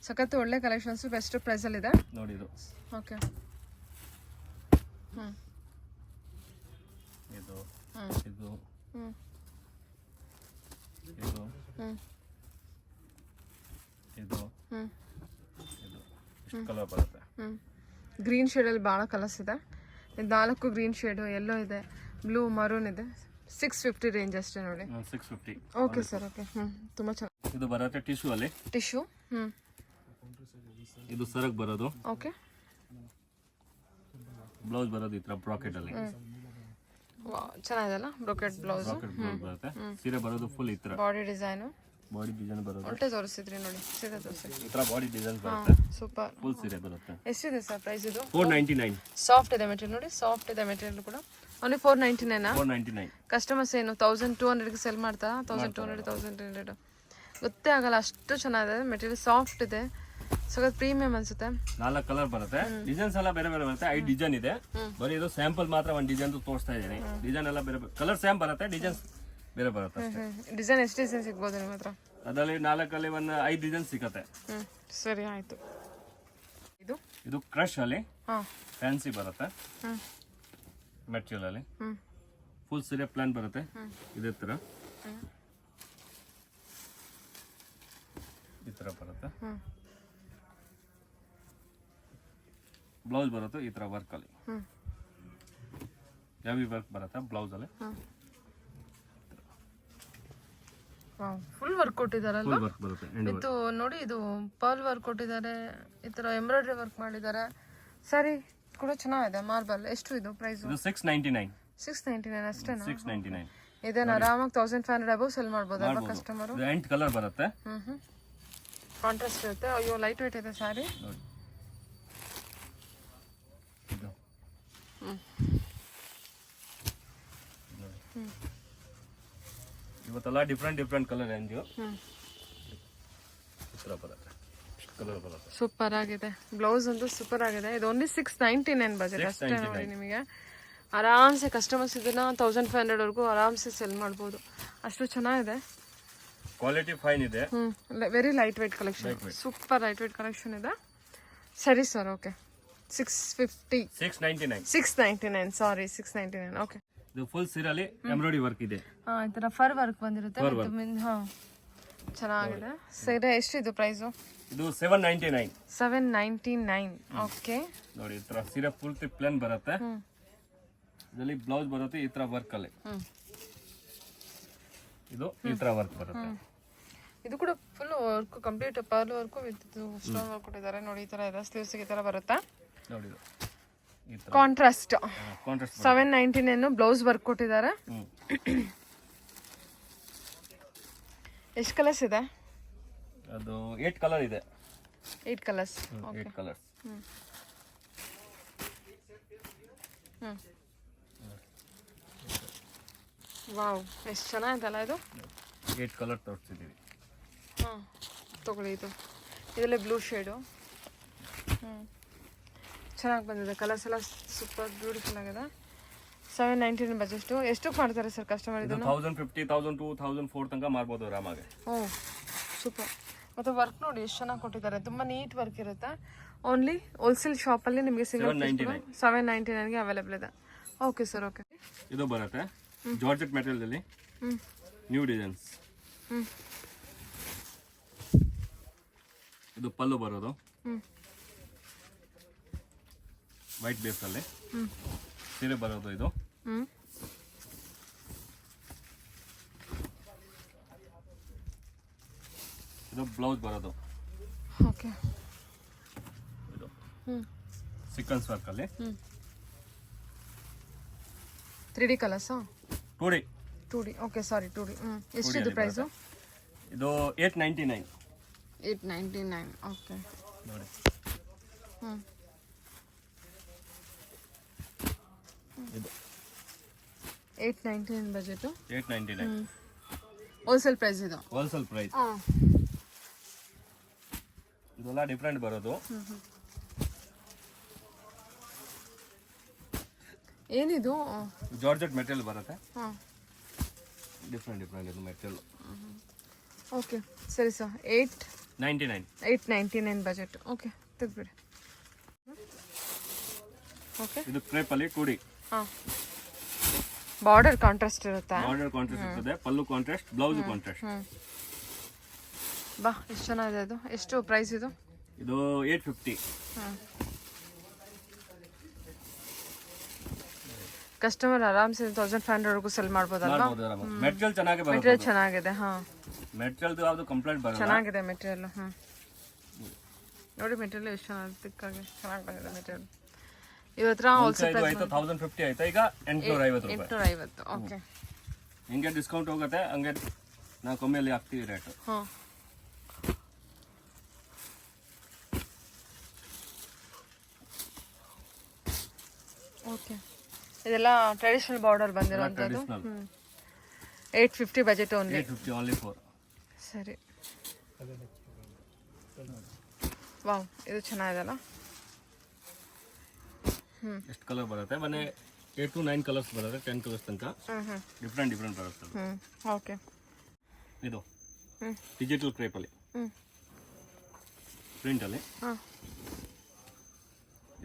S1: ಸಖತ್ತು ಒಳ್ಳೆ ಕಲೆಕ್ಷನ್ಸ್ ಬೆಸ್ಟ್ ಪ್ರೈಸಲ್ಲಿ ಇದೆ
S2: ನೋಡಿ ಇದು.
S1: ಓಕೆ.
S2: ಇದು ಇದು ಇದು ಇದು ಇದು ಇಷ್ಟು ಕಲರ್ ಬರುತ್ತೆ.
S1: ಗ್ರೀನ್ ಶೇಡಲ್ಲಿ ಭಾಳ ಕಲರ್ಸ್ ಇದೆ. ಇದು 4 ಗ್ರೀನ್ ಶೇಡು, ಎಲ್ಲೋ ಇದೆ, ಬ್ಲೂ, ಮರೂನ್ ಇದೆ. 650 ರೇಂಜ್ ಅಷ್ಟೇ ನೋಡಿ.
S2: 650.
S1: Okay sir. ಓಕೆ. ತುಂಬ ಚೆನ್ನಾಗಿ.
S2: ಇದು ಬರುತ್ತೆ ಟಿಶ್ಯೂ ಅಲ್ಲಿ.
S1: ಟಿಶ್ಯೂ.
S2: ಇದು ಸರಕ್ ಬರೋದು.
S1: ಓಕೆ.
S2: ಬ್ಲೌಸ್ ಬರೋದು ಈ ತರ ಬ್ರಾಕೆಟ್ ಅಲ್ಲಿ.
S1: ಚೆನ್ನಾಗಿದೆಲ್ಲ ಬ್ರೋಕೆಟ್ ಬ್ಲೌಸ್.
S2: ಬರುತ್ತೆ. ಸೀರೆ ಬರೋದು ಫುಲ್ ಈ ತರ.
S1: Body design.
S2: ಬಾಡಿ ಡಿಸೈನ್ ಬರೋದು.
S1: ಉಲ್ಟೆ ತೋರಿಸಿದ್ರಿ ನೋಡಿ, ಸೀದಾ ತೋರಿಸಿದ್ರಿ.
S2: ಈ ತರ ಬಾಡಿ ಡಿಸೈನ್ ಬರುತ್ತೆ.
S1: ಸೂಪರ್.
S2: ಫುಲ್ ಸೀರೆ ಬರುತ್ತೆ.
S1: ಎಷ್ಟಿದೆ ಸರ್ ಪ್ರೈಸ್ ಇದು?
S2: 499.
S1: ಸಾಫ್ಟ್ ಇದೆ ಮೆಟೀರಿಯಲ್ ನೋಡಿ. ಸಾಫ್ಟ್ ಇದೆ ಮೆಟೀರಿಯಲ್ ಕೂಡ. ಓನ್ಲಿ 499.
S2: 499.
S1: ಕಸ್ಟಮರ್ಸ್ ಏನು 1200ಗೆ ಸೆಲ್ ಮಾಡ್ತಾರಾ? 1200, 1300 ಗೊತ್ತೇ ಆಗಲ್ಲ, ಅಷ್ಟು ಚೆನ್ನಾಗಿದೆ ಮೆಟೀರಿಯಲ್. ಸಾಫ್ಟ್ ಇದೆ, ಸಖತ್ ಪ್ರೀಮಿಯಂ ಅನ್ಸುತ್ತೆ.
S2: 4 ಕಲರ್ ಬರುತ್ತೆ. ಡಿಸೈನ್ಸ್ ಎಲ್ಲ ಬೇರೆ ಬೇರೆ ಬರುತ್ತೆ. 5 ಡಿಸೈನ್ ಇದೆ. ಬರೀ ಇದು ಸ್ಯಾಂಪಲ್ ಮಾತ್ರ ಒಂದು ಡಿಸೈನ್ ತೋರಿಸ್ತಾ ಇದ್ದೀನಿ. ಡಿಸೈನ್ ಎಲ್ಲ ಬೇರೆ ಕಲರ್ ಸೇಮ್ ಬರುತ್ತೆ, ಡಿಸೈನ್ಸ್ ಬೇರೆ ಬರುತ್ತೆ ಅಷ್ಟೇ.
S1: ಡಿಸೈನ್ ಎಷ್ಟು ಡಿಸೈನ್ ಸಿಗ್ಬೋದು ನಿಮ್ಮ ಹತ್ರ?
S2: ಅದರಲ್ಲಿ 4 ಒಂದು 5 ಡಿಸೈನ್ ಸಿಗುತ್ತೆ.
S1: ಸರಿ ಆಯ್ತು.
S2: ಇದು ಕ್ರಶ್ ಅಲ್ಲಿ ಫ್ಯಾನ್ಸಿ ಬರುತ್ತೆ ಮೆಟೀರಿಯಲ್ ಅಲ್ಲಿ. ಫುಲ್ ಸೀರೆ ಪ್ಲಾನ್ ಬರುತ್ತೆ ಇದೇ ತರ. ಈ ತರ ಬರುತ್ತೆ. ಬ್ಲೌಸ್ ಬರುತ್ತೆ ಈ ತರ ವರ್ಕ್ ಅಲ್ಲಿ. ಹೆವಿ ವರ್ಕ್ ಬರುತ್ತೆ ಬ್ಲೌಸ್ ಅಲ್ಲಿ.
S1: ಫುಲ್ ವರ್ಕ್ ಕೊಟ್ಟಿದ್ದಾರಲ್ವಾ
S2: ಫುಲ್ ವರ್ಕ್ ಬರುತ್ತೆ ಎಂಡ್
S1: ಇದು ನೋಡಿ ಇದು ಪರ್ಲ್ ವರ್ಕ್ ಕೊಟ್ಟಿದ್ದಾರೆ ಈ ತರ ಎಂಬ್ರಾಯ್ಡ್ರಿ ವರ್ಕ್ ಮಾಡಿದ್ದಾರೆ ಸರಿ ಕೂಡ ಚೆನ್ನಾಗಿದೆ ಮಾರ್ಬಲ್ ಎಷ್ಟು ಇದು ಪ್ರೈಸ್
S2: ಇದು 699
S1: 699 ಅಷ್ಟೇನಾ
S2: 699
S1: ಇದನ್ನ ಆರಾಮಾಗಿ 1500 ಅಬೌವ್ ಸೆಲ್ ಮಾಡ್ಬೋದಲ್ವಾ ಕಸ್ಟಮರ್
S2: ಇದು ಎಂಟ್ ಕಲರ್ ಬರುತ್ತೆ
S1: ಕಾಂಟ್ರಾಸ್ಟ್ ಇರುತ್ತೆ ಅಯ್ಯೋ ಲೈಟ್ ವೇಟ್ ಇದೆ ಸಾರಿ
S2: ನೋಡಿ ಇದು ಇವತ್ತೆಲ್ಲ ಡಿಫ್ರೆಂಟ್ ಕಲರ್ ರೇಂಜ್ ಈ ಥರ ಬರುತ್ತೆ ಕಲರ್ ಬರುತ್ತೆ
S1: ಸೂಪರ್ ಆಗಿದೆ ಬ್ಲೌಸ್ ಅಂತೂ ಸೂಪರ್ ಆಗಿದೆ ಇದು ಓನ್ಲಿ 699 ಬಜೆಟ್ ಅಷ್ಟೇ ನೋಡಿ ನಿಮಗೆ ಆರಾಮ್ಸೆ ಕಸ್ಟಮರ್ಸ್ ಇದನ್ನ 1500 ವರೆಗೂ ಆರಾಮ್ಸೆ ಸೆಲ್ ಮಾಡ್ಬೋದು ಅಷ್ಟು ಚೆನ್ನಾಗಿದೆ
S2: ಕ್ವಾಲಿಟಿ ಫೈನ್ ಇದೆ
S1: very light weight collection super light weight collection ಇದೆ ಸರಿ ಸರ್ ಓಕೆ 699 ಸಾರಿ 699 ಓಕೆ
S2: ಇದು ಫುಲ್ ಸೀರಲ್ಲಿ ಎಂಬ್ರಾಯ್ಡ್ರಿ ವರ್ಕ್ ಇದೆ
S1: ಈ ತರ ಫರ್ ವರ್ಕ್ ಬಂದಿರುತ್ತೆ ಚೆನ್ನಾಗಿದೆ ಸೀರೆ ಎಷ್ಟಿದು ಪ್ರೈಸು
S2: ಇದು 799
S1: ಓಕೆ
S2: ನೋಡಿ ಈ ತರ ಸೀರೆ ಪೂರ್ತಿ ಪ್ಲೇನ್ ಬರುತ್ತೆ ಇದರಲ್ಲಿ ಬ್ಲೌಸ್ ಬರುತ್ತೆ ಈ ತರ ವರ್ಕ್ ಅಲ್ಲಿ ಇದು ಈ ತರ ವರ್ಕ್ ಬರುತ್ತೆ
S1: ಇದು ಕೂಡ full work complete pearl work with stone work ಕೊಟ್ಟಿದ್ದಾರೆ ನೋಡಿ ಈ ತರ ಇದೆ ಸ್ಲೀವ್ಸ್ ಈ ತರ ಬರುತ್ತೆ
S2: ನೋಡಿ ಇದು ಈ ತರ
S1: ಕಾಂಟ್ರಾಸ್ಟ್
S2: ಕಾಂಟ್ರಾಸ್ಟ್
S1: 799 ಬ್ಲೌಸ್ ವರ್ಕ್ ಕೊಟ್ಟಿದ್ದಾರೆ ಎಷ್ಟು ಕಲರ್ಸ್ ಇದೆ
S2: ಅದು 8 ಕಲರ್ ಇದೆ
S1: 8 ಕಲರ್ಸ್
S2: 8 ಕಲರ್ಸ್
S1: ವಾವ್ ಎಷ್ಟು ಚೆನ್ನಾಗಿದಲ್ಲ ಇದು
S2: 8 ಕಲರ್ ತೋರಿಸಿದ್ದೀವಿ
S1: ತಗೊಳ್ಳಿ ಇದು ಇದರಲ್ಲಿ ಬ್ಲೂ ಶೇಡು ಚೆನ್ನಾಗಿ ಬಂದಿದೆ ಕಲರ್ಸ್ ಎಲ್ಲ ಸೂಪರ್ ಬ್ಯೂಟಿಫುಲ್ ಆಗಿದೆ 799 ಬಜೆಟ್ ಎಷ್ಟಕ್ಕೆ ಮಾಡ್ತಾರೆ ಸರ್ ಕಸ್ಟಮರ್ ಇದನ್ನು
S2: 1050 1002 1004 ತನಕ ಮಾರ್ಬೋದು ಆರಾಮಾಗಿ
S1: ಸೂಪರ್ ಮತ್ತು ವರ್ಕ್ ನೋಡಿ ಎಷ್ಟು ಚೆನ್ನಾಗಿ ಕೊಟ್ಟಿದ್ದಾರೆ ತುಂಬ ನೀಟ್ ವರ್ಕ್ ಇರುತ್ತೆ ಓನ್ಲಿ ಹೋಲ್ಸೇಲ್ ಶಾಪಲ್ಲಿ ನಿಮಗೆ ಸಿಂಗಲ್ 799ಗೆ ಅವೈಲೇಬಲ್ ಇದೆ ಓಕೆ ಸರ್ ಓಕೆ
S2: ಇದು ಬರುತ್ತೆ ಜಾರ್ಜೆಟ್ ಮೆಟೀರಿಯಲ್ ಅಲ್ಲಿ ನ್ಯೂ ಡಿಸೈನ್ಸ್ ಇದು ಪಲ್ಲು ಬರೋದು ವೈಟ್ ಬೇಸ್ ಅಲ್ಲಿ ಸೀರೆ ಬರೋದು ಇದು ಇದು ಬ್ಲೌಸ್ ಬರೋದು
S1: ಓಕೆ
S2: ಇದು ಸೀಕ್ವೆನ್ಸ್ ವರ್ಕ್ ಅಲ್ಲಿ
S1: 3D ಕಲರ್ಸಾ
S2: 2D
S1: okay sorry 2D ಎಷ್ಟಿದು price
S2: ಇದು
S1: 899 ಓಕೆ
S2: ನೋಡಿ ಇದು
S1: 899 ಬಜೆಟ್
S2: 899
S1: ಹೋಲ್ಸೇಲ್ ಪ್ರೈಸ್ ಇದು
S2: ಹೋಲ್ಸೇಲ್ ಪ್ರೈಸ್ ಇದೆಲ್ಲ ಡಿಫ್ರೆಂಟ್ ಬರೋದು
S1: ಏನಿದು
S2: ಜಾರ್ಜೆಟ್ ಮೆಟೀರಿಯಲ್ ಬರುತ್ತೆ ಡಿಫ್ರೆಂಟ್ ಇದು ಮೆಟೀರಿಯಲ್
S1: ಓಕೆ ಸರಿ ಸರ್ 899 ಬಜೆಟ್ ಓಕೆ ತೆಗ್ಬಿಡಿ ಓಕೆ
S2: ಇದು ಕ್ರೇಪ್ ಅಲ್ಲಿ 2D
S1: ಬಾರ್ಡರ್ ಕಾಂಟ್ರಾಸ್ಟ್ ಇರುತ್ತೆ
S2: ಬಾರ್ಡರ್ ಕಾಂಟ್ರಾಸ್ಟ್ ಇರ್ತದೆ ಪಲ್ಲು ಕಾಂಟ್ರಾಸ್ಟ್ ಬ್ಲೌಸ್ ಕಾಂಟ್ರಾಸ್ಟ್
S1: ಬಾ ಎಷ್ಟು ಚೆನ್ನಾಗಿದೆ ಇದು ಎಷ್ಟು ಪ್ರೈಸ್ ಇದು
S2: ಇದು 850
S1: ಕಸ್ಟಮರ್ ಆರಾಮ್ಸೆ 1500 ವರೆಗೂ ಸೆಲ್ ಮಾಡ್ಬೋದಲ್ವಾ
S2: ಮೆಟೀರಿಯಲ್ ಚೆನ್ನಾಗಿ ಬರುತ್ತೆ
S1: ಮೆಟೀರಿಯಲ್ ಚೆನ್ನಾಗಿದೆ
S2: ಮೆಟೀರಿಯಲ್ ಯಾವುದು ಕಂಪ್ಲೇಂಟ್ ಬರಲ್ಲ
S1: ಚೆನ್ನಾಗಿದೆ ಮೆಟೀರಿಯಲ್ ನೋಡಿ ಮೆಟೀರಿಯಲ್ ಎಷ್ಟು ಚೆನ್ನಾಗಿ ತಿಕ್ಕಾಗಿ ಚೆನ್ನಾಗಿ ಬಂದಿದೆ ಮೆಟೀರಿಯಲ್ ಇವತ್ರ ಹೋಲ್ಸೇಲ್ ಪ್ರೈಸ್
S2: ಆಯ್ತು 1050 ಆಯ್ತಾ ಈಗ 850 ರೂಪಾಯಿ
S1: 850 ಓಕೆ
S2: ಹಿಂಗೆ ಡಿಸ್ಕೌಂಟ್ ಹೋಗುತ್ತೆ ಹಂಗೆ ನಾವು ಕಮ್ಮಿಯಲ್ಲಿ ಹಾಕ್ತೀವಿ ರೇಟ್
S1: ಓಕೆ ಇದೆಲ್ಲ ಟ್ರೆಡಿಷನಲ್ ಬಾರ್ಡರ್ ಬಂದಿರೋಂಥದ್ದು 850 ಬಜೆಟ್ ಓನ್ಲಿ
S2: 850 ಓನ್ಲಿ ಫಾರ್
S1: ಸರಿ ವಾವ್ ಇದು ಚೆನ್ನಾಗಿದೆಲ್ಲ
S2: ಎಷ್ಟು ಕಲರ್ ಬರುತ್ತೆ ಮನೆ 8 to 9 ಕಲರ್ಸ್ ಬರುತ್ತೆ 10 ಕಲರ್ಸ್ ತನಕ ಡಿಫ್ರೆಂಟ್ ಬರುತ್ತೆ
S1: ಓಕೆ
S2: ಇದು ಡಿಜಿಟಲ್ ಕ್ರೇಪ್ ಅಲ್ಲಿ ಪ್ರಿಂಟ್ ಅಲ್ಲಿ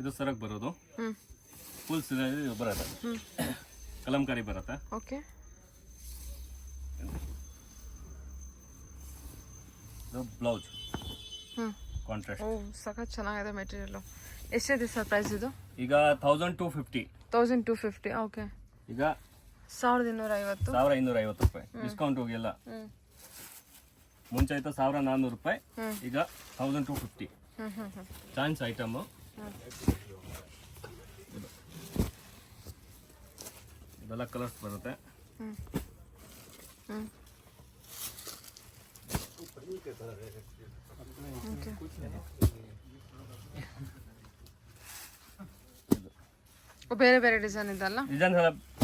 S2: ಇದು ಸರಕ್ ಬರೋದು ಫುಲ್ ಇದು ಬರುತ್ತೆ ಕಲಂಕಾರಿ ಬರುತ್ತೆ
S1: ಓಕೆ
S2: ಇದು ಬ್ಲೌಸ್ ಕಾಂಟ್ರಾಸ್ಟ್
S1: ಓ ಸಖತ್ ಚೆನ್ನಾಗಿದೆ ಮೆಟೀರಿಯಲ್ ಎಷ್ಟಿದೆ ಸರ್ ಪ್ರೈಸ್ ಇದು
S2: ಈಗ 1250
S1: 1250 ಓಕೆ
S2: ಈಗ
S1: 1250
S2: 1250 ರೂಪಾಯಿ ಡಿಸ್ಕೌಂಟ್ ಹೋಗಿಲ್ಲ ಮುಂಚೆ ಆಯ್ತು 1400 ರೂಪಾಯಿ, ಈಗ 1250. ಚಾನ್ಸ್ ಐಟಮ್ ಇದೆಲ್ಲ ಕಲರ್ಸ್ ಬರುತ್ತೆ.
S1: ಬೇರೆ ಬೇರೆ ಡಿಸೈನ್ ಇದೆಲ್ಲ.
S2: ಡಿಸೈನ್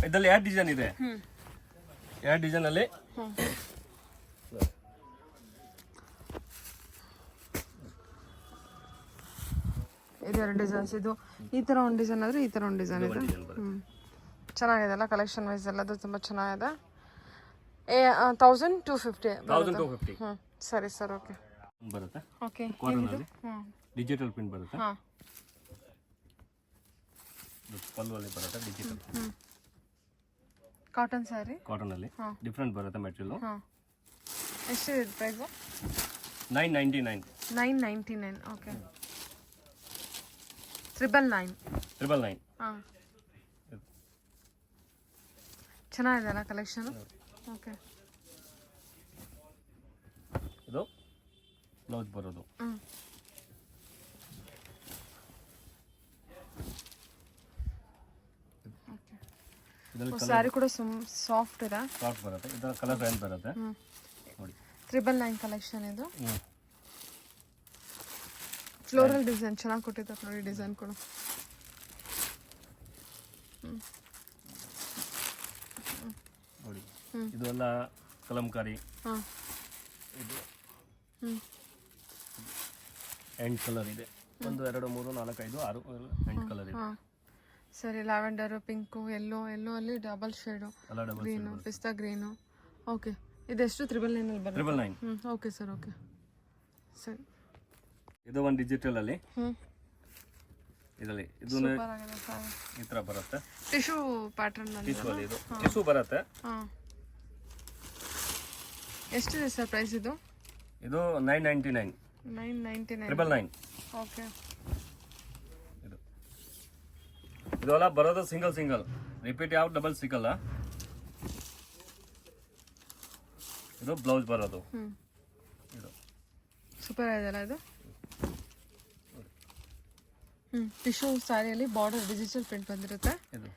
S2: ಇದರಲ್ಲಿ 2 ಡಿಸೈನ್ ಇದೆ. 2 ಡಿಸೈನ್ ಅಲ್ಲಿ
S1: ಇದೆರಡು ಡಿಸೈನ್ಸ್. ಇದು ಈ ತರ ಒಂದು ಡಿಸೈನ್ ಆದ್ರೆ ಈ ತರ ಒಂದು ಡಿಸೈನ್ ಇದೆ. ಚೆನ್ನಾಗಿದೆ ಅಲ್ಲ, ಕಲೆಕ್ಷನ್ ವೈಸ್ ಎಲ್ಲದು ತುಂಬಾ ಚೆನ್ನಾಗಿದೆ. 1250
S2: 1250
S1: ಸರಿ ಸರ್, ಓಕೆ
S2: ಬರುತ್ತೆ.
S1: ಓಕೆ,
S2: ಕಾಟನ್ ಅಲ್ಲಿ ಡಿಜಿಟಲ್ ಪ್ರಿಂಟ್ ಬರುತ್ತೆ. ಪಲ್ಲು ಅಲ್ಲಿ ಬರುತ್ತೆ ಡಿಜಿಟಲ್.
S1: ಕಾಟನ್ ಸ್ಯಾರಿ,
S2: ಕಾಟನ್ ಅಲ್ಲಿ ಡಿಫ್ರೆಂಟ್ ಬರುತ್ತೆ ಮೆಟೀರಿಯಲ್.
S1: ಎಷ್ಟಿದೆ ಪ್ರೈಸ್?
S2: 999.
S1: 999. ಓಕೆ, 999. ಹಾಂ, ಚೆನ್ನಾಗಿದೆ ಅಲ್ಲ ಕಲೆಕ್ಷನ್. ಓಕೆ,
S2: ಇದು ಬ್ಲೌಸ್ ಬರೋದು.
S1: ಸ್ಯಾರಿ ಕೂಡ ಸಾಫ್ಟ್ ಇದೆ,
S2: ಸಾಫ್ಟ್ ಬರುತ್ತೆ. ಇದರ ಕಲರ್ ರೇಂಜ್ ಬರುತ್ತೆ ನೋಡಿ.
S1: 999 ಕಲೆಕ್ಷನ್ ಇದು. ಫ್ಲೋರಲ್ ಡಿಸೈನ್ ಚೆನ್ನಾಗಿ ಕೊಟ್ಟಿದ್ದಾರೆ ನೋಡಿ, ಡಿಸೈನ್ ಕೂಡ.
S2: ನೋಡಿ ಇದು ಎಲ್ಲ ಕಲಂಕಾರಿ. ಇದು ಎಂಟ್ ಕಲರ್ ಇದೆ. 1 2 3 4 5 6 ಎಂಟ್ ಕಲರ್ ಇದೆ.
S1: ಸರಿ, ಲ್ಯಾವೆಂಡರ್, ಪಿಂಕು, ಎಲ್ಲೋ ಅಲ್ಲಿ ಡಬಲ್ ಶೇಡು, ಗ್ರೀನು, ಪಿಸ್ತಾ ಗ್ರೀನು. ಓಕೆ, ಇದೆಷ್ಟು? 999 ಅಲ್ಲಿ ಬರುತ್ತೆ.
S2: 999.
S1: ಓಕೆ ಸರ್, ಓಕೆ ಸರಿ.
S2: ಇದು ಒಂದು ಡಿಜಿಟಲ್ ಅಲ್ಲಿ ಇದರಲ್ಲಿ ಇದು ಈ ತರ ಬರುತ್ತೆ.
S1: ಟಿಶ್ಯೂ ಪ್ಯಾಟರ್ನ್ ಅಲ್ಲಿ
S2: ಟಿಶ್ಯೂ ಅಲ್ಲಿ ಇದು ಟಿಶ್ಯೂ ಬರುತ್ತೆ.
S1: ಎಷ್ಟಿದೆ ಸರ್ ಪ್ರೈಸ್ ಇದು?
S2: ಇದು 999. 999.
S1: ಓಕೆ,
S2: ಇದೆಲ್ಲ ಬರೋದು ಸಿಂಗಲ್ ರಿಪೀಟ್, ಯಾವ ಡಬಲ್ ಸಿಗಲ್ಲ. ಇದು ಬ್ಲೌಸ್ ಬರೋದು. ಇದು
S1: ಸೂಪರ್ ಆಗಿದೆ ಇದು. ಟಿಶ್ಯೂ ಸ್ಯಾರಿಯಲ್ಲಿ ಬಾರ್ಡರ್ ಡಿಜಿಟಲ್ ಪ್ರಿಂಟ್ ಬಂದಿರುತ್ತೆ.
S2: ಇದು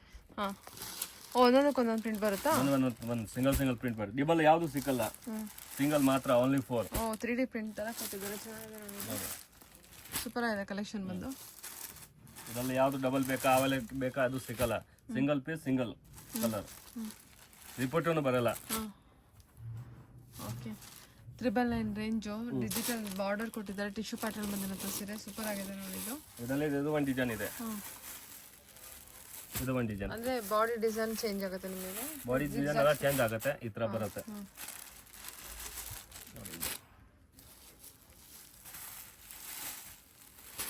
S1: ಒಂದೊಂದಕ್ಕೊಂದೊಂದು ಪ್ರಿಂಟ್ ಬರುತ್ತಾ?
S2: ಒಂದು ಸಿಂಗಲ್ ಪ್ರಿಂಟ್ ಬರುತ್ತೆ. ಡಿಬಲ್ ಯಾವುದು ಸಿಕ್ಕಲ್ಲ, ಸಿಂಗಲ್ ಮಾತ್ರ, ಓನ್ಲಿ 4.
S1: 3D ಪ್ರಿಂಟ್ ತರ ಕೊಟ್ಟಿದ್ದಾರೆ, ಚೆನ್ನಾಗಿದೆ. ಸೂಪರ್ ಆಗಿದೆ ಕಲೆಕ್ಷನ್ ಬಂದು.
S2: ಇದರಲ್ಲಿ ಯಾವುದು ಡಬಲ್ ಬೇಕಾ ಆವೆಲೆ ಬೇಕಾ ಅದು ಸಿಕ್ಕಲ್ಲ. ಸಿಂಗಲ್ ಪೀಸ್, ಸಿಂಗಲ್ ಕಲರ್, ರಿಪೋರ್ಟೂ ಬರಲ್ಲ.
S1: ಓಕೆ, 999 ರೇಂಜು, ಡಿಜಿಟಲ್ ಬಾರ್ಡರ್ ಕೊಟ್ಟಿದ್ದಾರೆ, ಟಿಶ್ಯೂ ಪ್ಯಾಟರ್ನ್ ಬಂದಿರುತ್ತೆ ಸೀರೆ. ಸೂಪರ್ ಆಗಿದೆ ನೋಡಿ ಇದು.
S2: ಇದರಲ್ಲಿ ಇದು ಒಂದು ಡಿಸೈನ್ ಇದೆ. ಇದು ಒಂದು ಡಿಸೈನ್
S1: ಅಂದ್ರೆ ಬಾಡಿ ಡಿಸೈನ್ ಚೇಂಜ್ ಆಗುತ್ತೆ ನಿಮಗೆ.
S2: ಬಾಡಿ ಡಿಸೈನ್ ಎಲ್ಲ ಚೇಂಜ್ ಆಗುತ್ತೆ, ಈ ತರ ಬರುತ್ತೆ.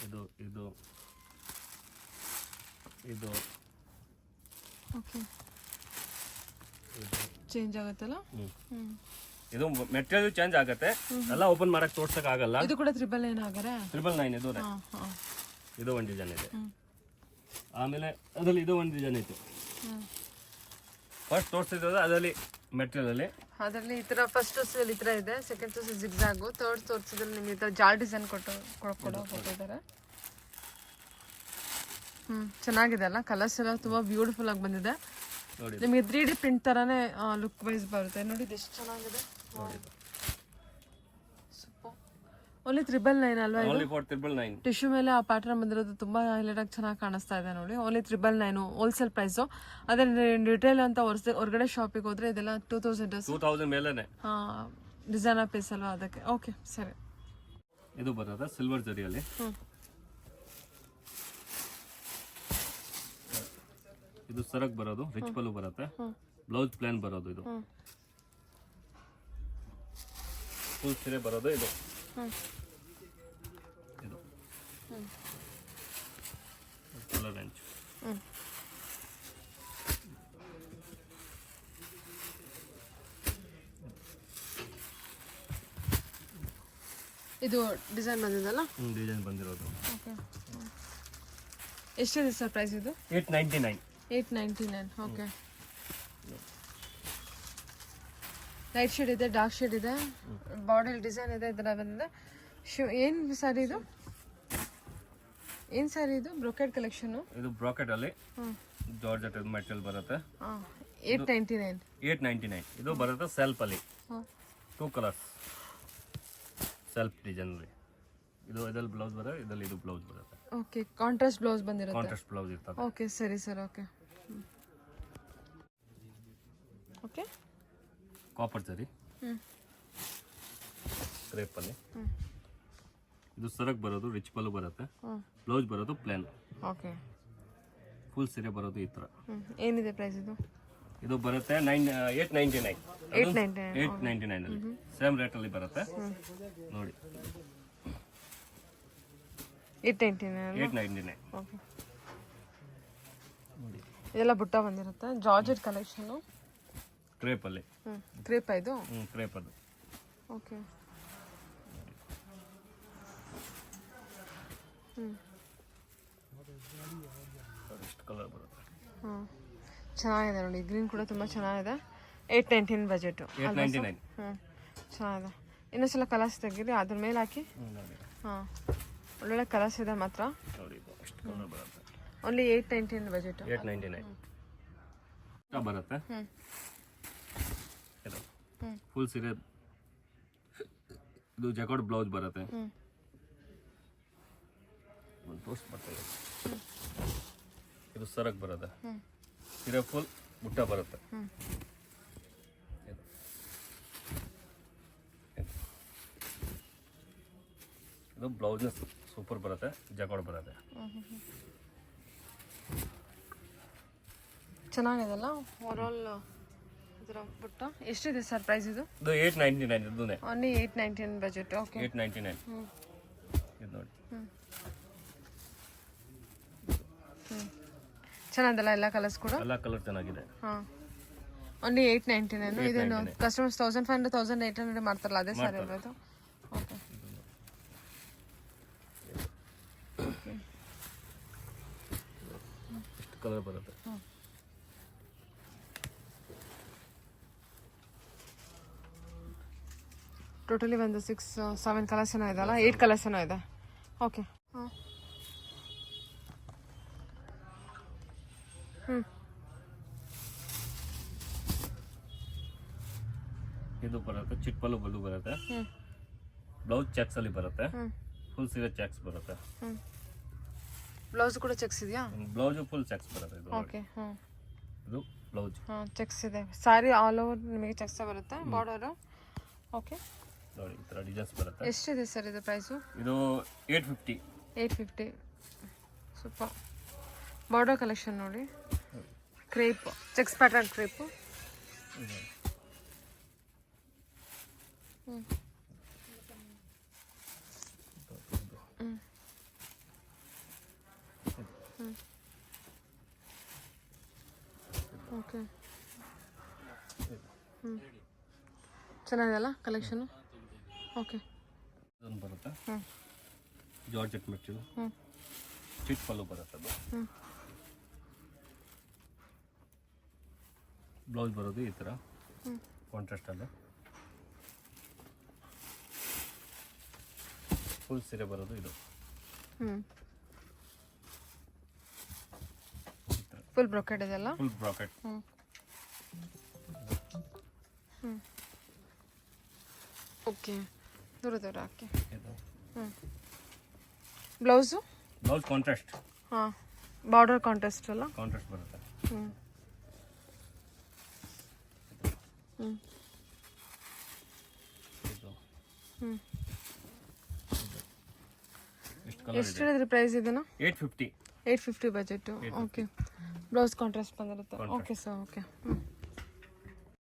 S2: ಇದು ಇದು ಇದು
S1: ಓಕೆ, ಚೇಂಜ್ ಆಗುತ್ತಲ್ಲ.
S2: ಇದು ಮೆಟೀರಿಯಲ್ ಚೇಂಜ್ ಆಗುತ್ತೆ, ಎಲ್ಲ ಓಪನ್ ಮಾಡಕ್ ತೋರ್ಸಕ್ ಆಗಲ್ಲ.
S1: ಇದು ಕೂಡ 999 ಆಗರೆ.
S2: 999 ಇದು ಒಂದು ಡಿಸೈನ್ ಇದೆ. ಆಮೇಲೆ ಅದರಲ್ಲಿ ಇದು ಒಂದು ಡಿಸೈನ್ ಐತೆ. ಫಸ್ಟ್ ತೋರಿಸಿದ್ರೆ ಅದರಲ್ಲಿ ಮೆಟೀರಿಯಲ್ ಅಲ್ಲಿ
S1: ಅದರಲ್ಲಿ ಈ ತರ ಫಸ್ಟ್ ತೋರಿಸಿದಲ್ಲಿ ಈ ತರ ಇದೆ, ಸೆಕೆಂಡ್ ತೋರಿಸಿ ಜಿಗ್ಜಾಗು, ಥರ್ಡ್ ತೋರಿಸಿದಲ್ಲಿ ನಿಮಗೆ ಈ ತರ ಜಾಲ್ ಡಿಸೈನ್ ಕೊಟ್ಟಿದ್ದಾರೆ. ಚೆನ್ನಾಗಿದೆ ಅಲ್ಲ, ಕಲರ್ಸ್ ಎಲ್ಲ ತುಂಬಾ ಬ್ಯೂಟಿಫುಲ್ ಆಗಿ ಬಂದಿದೆ. ನಿಮಗೆ 3D ಪ್ರಿಂಟ್ ತರಾನೇ ಲುಕ್ ವೈಸ್ ಬರುತ್ತೆ ನೋಡಿ. ಇದು ಎಷ್ಟು ಚೆನ್ನಾಗಿದೆ. ಓನ್ಲಿ 999 ಅಲ್ವಾ?
S2: Only for 999.
S1: ಟಿಶ್ಯೂ ಮೇಲೆ ಆ ಪ್ಯಾಟರ್ನ್ ಬಂದಿರೋದು ತುಂಬಾ ಹೈಲೈಟ್ ಆಗಿ ಚೆನ್ನಾಗಿ ಕಾಣಿಸ್ತಾ ಇದೆ ನೋಡಿ. Only 999 wholesale price. ಅದೇ ರಿಟೇಲ್ ಅಂತ ಹೊರಗಡೆ ಶಾಪಿಗೆ ಹೋದ್ರೆ ಇದೆಲ್ಲ 2000
S2: ಮೇಲೆನೆ
S1: ಡಿಸೈನರ್ ಪೀಸ್ ಅಲ್ವಾ, ಅದಕ್ಕೆ. ಓಕೆ ಸರಿ.
S2: ಇದು ಬರುತ್ತೆ ಸಿಲ್ವರ್ ಜರಿಯಲ್ಲಿ. ಇದು ಸರಕ್ ಬರೋದು, ರಿಚ್ ಪಲ್ಲು ಬರುತ್ತೆ, ಬ್ಲೌಸ್ ಪ್ಲೇನ್ ಬರೋದು. ಇದು ಫುಲ್ ಸೀರೆ ಬರೋದು. ಇದು ಇದು ಕಲರ್ ರೇಂಜ್.
S1: ಇದು ಡಿಸೈನ್ ಬಂದಿದಲ್ಲ?
S2: ಡಿಸೈನ್ ಬಂದಿರೋದು.
S1: ಓಕೆ, ಎಷ್ಟಿದೆ ಸರ್ ಪ್ರೈಸ್ ಇದು?
S2: 899.
S1: 899. ಓಕೆ, ಲೈಟ್ ಶೇಡ್ ಇದೆ, ಡಾರ್ಕ್ ಶೇಡ್ ಇದೆ, ಬಾರ್ಡರ್ ಡಿಸೈನ್ ಇದೆ, ಈ ಥರ ಬಂದಿದೆ. ಏನು ಸ್ಯಾರಿ ಇದು? ಏನು ಸ್ಯಾರಿ ಇದು? Brocade collection.
S2: ಇದು ಬ್ರಾಕೆಟ್ ಅಲ್ಲಿ ಜಾರ್ಜೆಟ್ ಮೆಟೀರಿಯಲ್ ಬರುತ್ತೆ.
S1: 899.
S2: 899. ಇದು ಬರುತ್ತೆ ಸೆಲ್ಫ್ ಅಲ್ಲಿ 2 ಕಲರ್ಸ್ ಸೆಲ್ಫ್ ಡಿಸೈನ್ ಅಲ್ಲಿ. ಇದು ಇದರಲ್ಲಿ ಬ್ಲೌಸ್ ಬರುತ್ತೆ, ಇದರಲ್ಲಿ ಇದು ಬ್ಲೌಸ್ ಬರುತ್ತೆ.
S1: ಓಕೆ, ಕಾಂಟ್ರಾಸ್ಟ್ ಬ್ಲೌಸ್ ಬಂದಿರುತ್ತೆ.
S2: ಕಾಂಟ್ರಾಸ್ಟ್ ಬ್ಲೌಸ್ ಇರ್ತದೆ.
S1: ಓಕೆ ಸರಿ ಸರ್. Okay okay.
S2: ಕಾಪರ್ ಜರಿ ಕ್ರೇಪ್ ಅಲ್ಲಿ. ಇದು ಸರಕ್ ಬರೋದು ರಿಚ್ ಪಲ್ಲು ಬರುತ್ತೆ, ಬ್ಲೌಸ್ ಬರೋದು ಪ್ಲೇನ್.
S1: ಓಕೆ.
S2: ಫುಲ್ ಸೀರೆ ಬರೋದು ಈ ಥರ.
S1: ಏನಿದೆ ಪ್ರೈಸ್ ಇದು?
S2: ಇದು ಬರುತ್ತೆ 899. 899 ಅಲ್ಲಿ ಸೇಮ್ ರೇಟ್ ಅಲ್ಲಿ ಬರುತ್ತೆ ನೋಡಿ. 899.
S1: ಓಕೆ. ಇದೆಲ್ಲ ಬುಟ್ಟ ಬಂದಿರುತ್ತೆ, ಜಾರ್ಜೆಟ್ ಕಲೆಕ್ಷನ್.
S2: ಕ್ರೇಪ್ ಅಲ್ಲಿ.
S1: ಕ್ರೇಪ್ ಇದು?
S2: ಕ್ರೇಪ್ ಅದು.
S1: ಓಕೆ.
S2: ಇಷ್ಟು ಕಲರ್ ಬರುತ್ತೆ.
S1: ಚೆನ್ನಾಗಿದೆ ನೋಡಿ, ಗ್ರೀನ್ ಕೂಡ ತುಂಬ ಚೆನ್ನಾಗಿದೆ. 899 ಬಜೆಟು.
S2: 899.
S1: ಚೆನ್ನಾಗಿದೆ. ಇನ್ನೊಂದ್ಸಲ ಕಲರ್ಸ್ ತೆಗೀರಿ, ಅದ್ರ ಮೇಲೆ ಹಾಕಿ. ಹಾಂ, ಒಳ್ಳೊಳ್ಳೆ ಕಲರ್ಸ್ ಇದೆ ಮಾತ್ರ.
S2: ನೋಡಿ ಇಷ್ಟು ಕಲರ್ ಬರುತ್ತೆ.
S1: Only 899 budget.
S2: 899 ಬರುತ್ತೆ. ಇದು ಫುಲ್ ಸೀರೆ. ಇದು ಜಕಾರ್ಡ್ ಬ್ಲೌಸ್ ಬರುತ್ತೆ. ಒಂದು ಪೋಸ್ಟ್ ಬರ್ತದೆ. ಇದು ಸರಕ್ ಬರುತ್ತೆ. ಸೀರೆ ಫುಲ್ ಬುಟ್ಟ ಬರುತ್ತೆ. ಇದು ಬ್ಲೌಸ್ನ ಸೂಪರ್ ಬರುತ್ತೆ, ಜಕಾರ್ಡ್ ಬರುತ್ತೆ.
S1: ಚೆನ್ನಾಗಿದೆಲ್ಲ ಓವರಾಲ್ ಇದರ ಬುಟ್ಟ. ಎಷ್ಟಿದೆ ಸರ್ ಪ್ರೈಸ್ ಇದು?
S2: ಇದು 899. ಇದನ್ನೇ
S1: ಓನ್ಲಿ 899 ಬಜೆಟ್. ಓಕೆ.
S2: 899. ಇದು ನೋಡಿ
S1: ಚೆನ್ನಾಗಿದೆಲ್ಲ, ಎಲ್ಲ ಕಲರ್ಸ್ ಕೂಡ.
S2: ಎಲ್ಲ ಕಲರ್ ಚೆನ್ನಾಗಿದೆ.
S1: ಹಾಂ, ಓನ್ಲಿ 899. ಇದನ್ನು ಕಸ್ಟಮರ್ಸ್ 1500 1800 ಮಾಡ್ತಾರಲ್ಲ, ಅದೇ ಸರ್ ಇರೋದು. ಓಕೆ.
S2: ಇಷ್ಟು ಕಲರ್ ಬರುತ್ತೆ.
S1: ಟೋಟಲಿ ಒಂದು 6-7 ಕಲರ್ಸ್ ಏನೋ ಇದೆಲ್ಲ, 8 ಕಲರ್ಸ್ ಏನೋ ಇದೆ. ಓಕೆ. ಹಾಂ.
S2: ಇದು ಬರುತ್ತೆ ಚಿಕ್ಕಪಲ್ಲು ಬಲ್ಲು ಬರುತ್ತೆ. ಬ್ಲೌಸ್ ಚೆಕ್ಸ್ ಅಲ್ಲಿ ಬರುತ್ತೆ. ಫುಲ್ ಸೀರೆ ಚೆಕ್ಸ್ ಬರುತ್ತೆ.
S1: ಬ್ಲೌಸ್ ಕೂಡ ಚೆಕ್ಸ್ ಇದೆಯಾ?
S2: ಬ್ಲೌಸ್ ಫುಲ್ ಚೆಕ್ಸ್ ಬರುತ್ತೆ. ಇದು
S1: ಓಕೆ.
S2: ಇದು ಬ್ಲೌಸ್.
S1: ಚೆಕ್ಸ್ ಇದೆ. ಸಾರಿ ಆಲ್ ಓವರ್ ನಿಮಗೆ ಚೆಕ್ಸ್ ಬರುತ್ತೆ, ಬಾರ್ಡರು. ಓಕೆ.
S2: ನೋಡಿ ಈ ಥರ ಡಿಸೈನ್ಸ್ ಬರುತ್ತೆ.
S1: ಎಷ್ಟಿದೆ ಸರ್ ಇದು ಪ್ರೈಸು?
S2: ಇದು 850.
S1: 850. ಸೂಪರ್. ಬಾರ್ಡರ್ ಕಲೆಕ್ಷನ್ ನೋಡಿ, crepe checks pattern crepe. Okay. ಚೆನ್ನಾಗಿದೆಲ್ಲ ಕಲೆಕ್ಷನು. ಓಕೆ.
S2: ಇದೊಂದು ಬರುತ್ತೆ ಜಾರ್ಜೆಟ್ ಮೆಟೀರಿಯಲ್. ಚಿಕ್ಕ ಪಲ್ಲು ಬರುತ್ತೆ. ಅದು ಬ್ಲೌಸ್ ಬರೋದು ಈ ಥರ ಕಾಂಟ್ರಾಸ್ಟ್ ಅಲ್ಲಿ. ಫುಲ್ ಸೀರೆ ಬರೋದು ಇದು.
S1: ಫುಲ್ ಬ್ರೊಕೆಟ್ ಇದೆಲ್ಲ.
S2: Full bracket.
S1: ಓಕೆ. ದೂರ ದೂರ ಹಾಕಿ.
S2: ಇದು
S1: ಬ್ಲೌಸು?
S2: Blouse contrast.
S1: ಹಾಂ, ಬಾರ್ಡರ್ ಕಾಂಟ್ರಾಸ್ಟ್ ಅಲ್ಲ?
S2: ಕಾಂಟ್ರಾಸ್ಟ್ ಬರುತ್ತೆ. ಎಷ್ಟು ಹೇಳಿದ್ರಿ ಪ್ರೈಸ್ ಇದನ್ನು? 850.
S1: 850 ಬಜೆಟು. ಓಕೆ. ಬ್ಲೌಸ್ ಕಾಂಟ್ರಾಸ್ಟ್ ಬಂದಿರುತ್ತೆ. Okay sir. ಓಕೆ.